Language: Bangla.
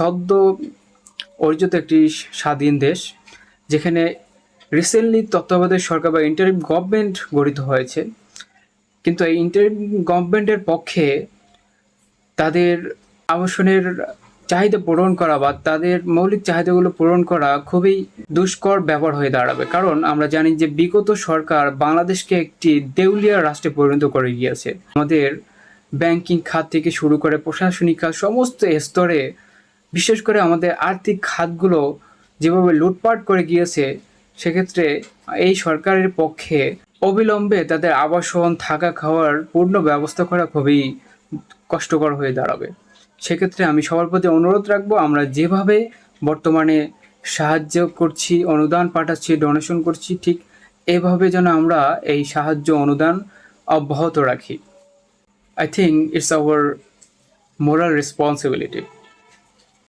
সদ্য অর্জিত একটি স্বাধীন দেশ, যেখানে রিসেন্টলি তত্ত্বাবধায়ক সরকার বা ইন্টারিম গভর্নমেন্ট গঠিত হয়েছে। কিন্তু এই ইন্টারিম গভর্নমেন্টের পক্ষে তাদের আবাসনের চাহিদা পূরণ করা বা তাদের মৌলিক চাহিদাগুলো পূরণ করা খুবই দুষ্কর ব্যাপার হয়ে দাঁড়াবে। কারণ আমরা জানি যে বিগত সরকার বাংলাদেশকে একটি দেউলিয়া রাষ্ট্রে পরিণত করে গিয়েছে। আমাদের ব্যাংকিং খাত থেকে শুরু করে প্রশাসনিক খাত সমস্ত স্তরে, বিশেষ করে আমাদের আর্থিক খাতগুলো যেভাবে লুটপাট করে গিয়েছে, সেক্ষেত্রে এই সরকারের পক্ষে অবিলম্বে তাদের আবাসন, থাকা খাওয়ার পূর্ণ ব্যবস্থা করা খুবই কষ্টকর হয়ে দাঁড়াবে। সেক্ষেত্রে আমি সবার প্রতি অনুরোধ রাখবো, আমরা যেভাবে বর্তমানে সাহায্য করছি, অনুদান পাঠাচ্ছি, ডোনেশন করছি, ঠিক এভাবে যেন আমরা এই সাহায্য অনুদান অব্যাহত রাখি। I think it's our moral responsibility.